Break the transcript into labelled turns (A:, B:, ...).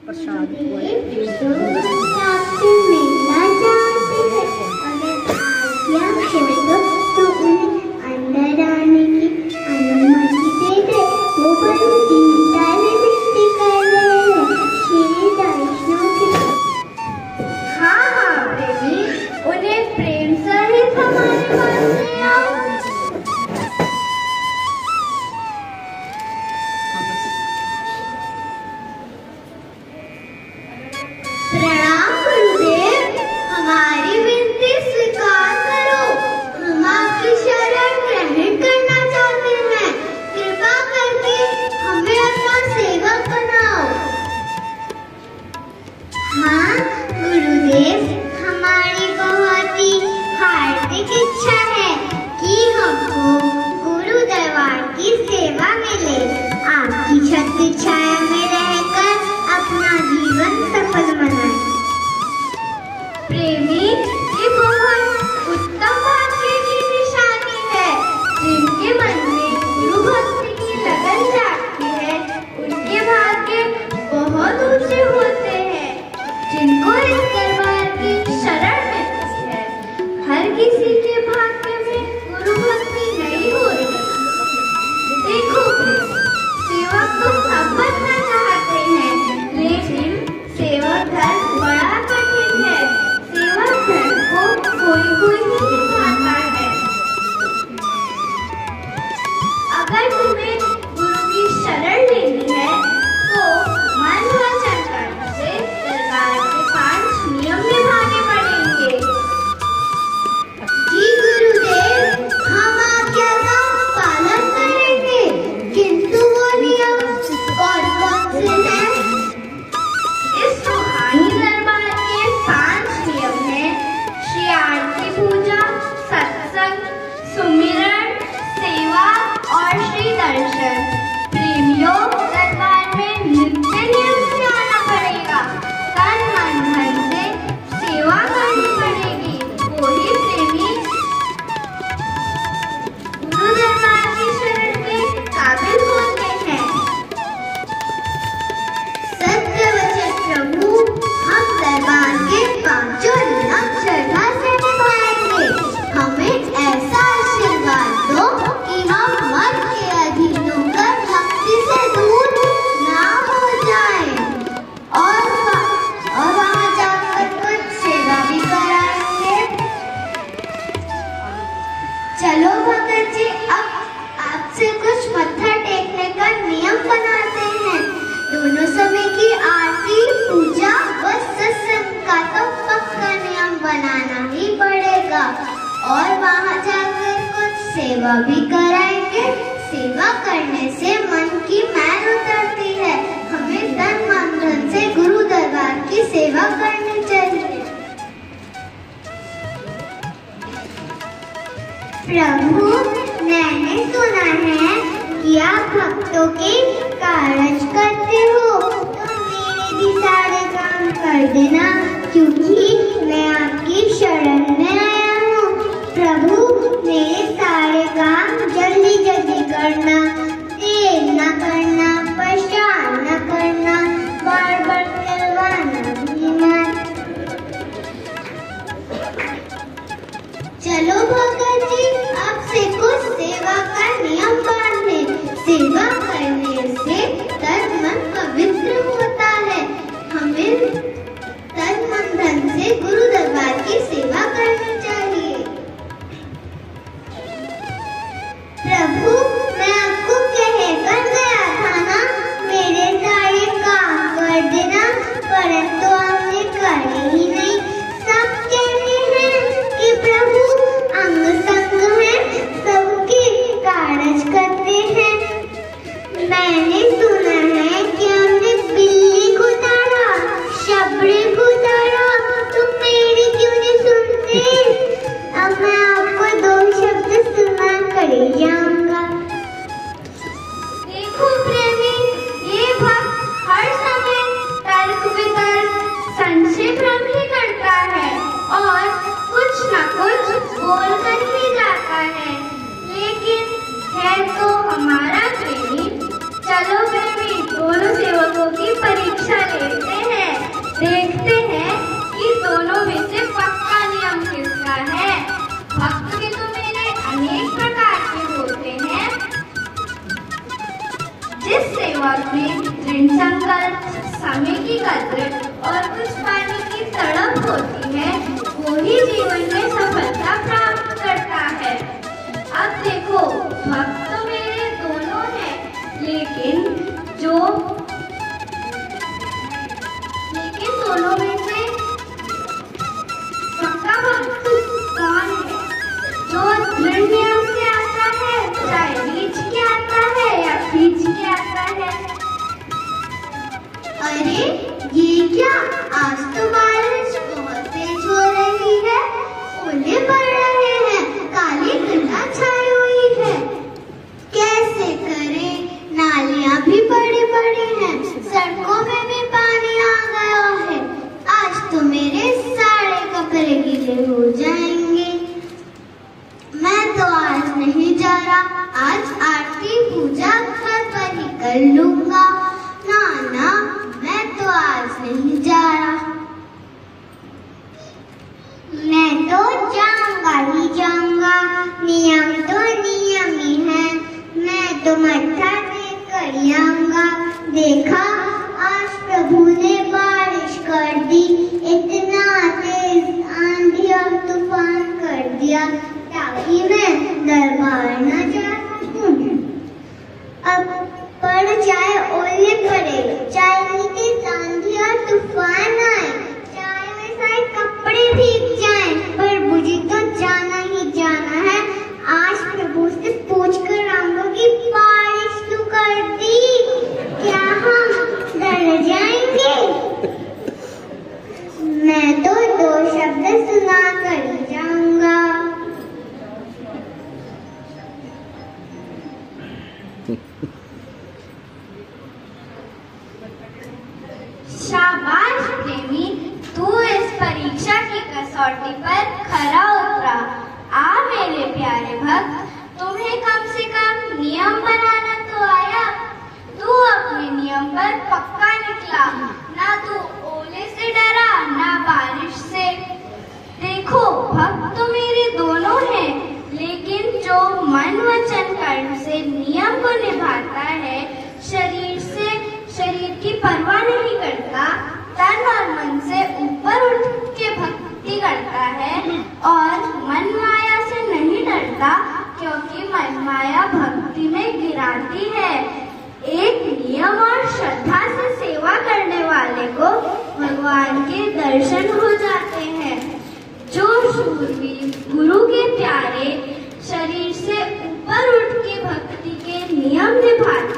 A: प्रसाद
B: तो उन्हें अंदर आने की अनुमति दे दे। वो बड़ी दीनदारी मिट्टी कर रहे हैं श्री वैष्णव की।
C: हाँ हाँ प्रेमी, उन्हें प्रेम सहित हमारे पास ले आओ। प्रणाम गुरुदेव, हमारी विनती स्वीकार करो। हम आपकी शरण ग्रहण करना चाहते हैं। कृपा करके हमें अपना सेवक बनाओ।
B: हाँ गुरुदेव, हमारी बहुत ही हार्दिक इच्छा है कि हमको गुरु दरबार की सेवा मिले। आपकी छत्र छाया में रहकर अपना जीवन सफल बनाए।
C: प्रेमी, ये बहुत उत्तम भाग्य की निशानी है। जिनके मन में गुरु भक्ति की लगन जागती है, उनके भाग्य बहुत ऊंचे होते हैं। जिनको इस दरबार की शरण मिलती है, हर किसी के भाग्य में गुरु भक्ति नहीं होती। देखो सेवक तो सब बनना चाहते हैं, लेकिन सेवक धर्म बड़ा कठिन है। सेवक धर्म को कोई ही निभाता है। अगर तुम्हें गुरु की शरण लेनी है तो मन वचन कर्म से दरबार के 5 नियम निभाने पड़ेंगे।
B: जी गुरुदेव, हम आज्ञा का पालन करेंगे, किंतु वो नियम कौन-कौन से हैं?
C: इस रूहानी दरबार के 5 नियम हैं: श्री आरती पूजा, सत्संग, सुमिरन, सेवा और श्री दर्शन। प्रेमियों, दरबार में नित्य नियम से आना पड़ेगा। तन मन धन से सेवा करनी पड़ेगी। वही प्रेमी गुरु दरबार की शरण के काबिल होते हैं।
B: सत्य वचन प्रभु, हम दरबार के 5 नियम श्रद्धा से निभाएंगे। हमें ऐसा आशीर्वाद दो कि हम मन के अधीन होकर भक्ति से दूर ना हो जाएं और वहाँ जाकर कुछ सेवा भी कराएंगे। चलो भगत जी, अब आपसे कुछ मत्था टेकने का नियम बनाते हैं। दोनों समय की आरती, पूजा व सत्संग का तो पक्का नियम बनाना ही पड़ेगा और वहाँ जाकर कुछ सेवा भी कराएंगे। सेवा करने से मन की मैल उतरती है। हमें तन मन धन से गुरु दरबार की सेवा करनी चाहिए। प्रभु, मैंने सुना है कि आप भक्तों के कार्य करते हो, तो मेरे भी सारे काम कर देना, क्योंकि मैं आपकी शरण में आया हूँ। प्रभु, मेरे सारे काम जल्दी जल्दी करना, देर न करना, परेशान न करना, बार बार करवाना भी मत। चलो भगत जी, आपसे कुछ सेवा का नियम बांधे। सेवा करने से
C: दर्द, समय की कदर और कुछ पाने की तड़प होती है, वो ही जीवन में सफलता प्राप्त करता है। अब देखो, भक्त तो मेरे दोनों हैं, लेकिन दोनों में से पक्का भक्त कौन है? जो दृढ़ नियम से आता है, चाहे रीछ के आता है या खींच के आता है।
B: अरे ये क्या, आज तो बारिश बहुत तेज हो रही है, ओले पड़ रहे हैं, काली घटा छाई हुई है। कैसे करें, नालियां भी बड़ी बड़ी हैं, सड़कों में भी पानी आ गया है। आज तो मेरे सारे कपड़े गीले हो जाएंगे। मैं तो आज नहीं जा रहा, आज आरती पूजा घर पर ही कर लूंगा। ना, मैं तो आज नहीं जा रहा। मैं तो जाऊंगा ही जाऊंगा, नियम तो नियम ही है। मैं तो मत्था टेक कर आऊंगा। देखा, आज प्रभु ने बारिश कर दी, इतना तेज आंधी और तूफान कर दिया ताकि मैं दरबार न जा सकूं। अब पड़ जाए ओले पड़े, चाहे तेज आंधी और तूफान आए, चाहे मेरे सारे कपड़े भीग जाएं, पर मुझे तो जाना ही जाना है। आज प्रभु से पूछ कर आऊंगा कि बारिश क्यों कर दी, क्या हम डर जाएंगे? मैं तो 2 शब्द सुना कर ही जाऊंगा।
C: शाबाश प्रेमी, तू इस परीक्षा की कसौटी पर खरा उतरा। आ मेरे प्यारे भक्त, तुम्हें कम से कम नियम बनाना तो आया। तू अपने नियम पर पक्का निकला, ना तू ओले से डरा ना बारिश से। देखो, भक्त तो मेरे दोनों हैं, लेकिन जो मन वचन कर्म से नियम को निभाता है, शरीर की परवाह नहीं करता, तन और मन से ऊपर उठ के भक्ति करता है और मन माया से नहीं डरता, क्योंकि मन माया भक्ति में गिराती है। एक नियम और श्रद्धा से सेवा करने वाले को भगवान के दर्शन हो जाते हैं। जो शूरवीर गुरु के प्यारे शरीर से ऊपर उठ के भक्ति के नियम निभाते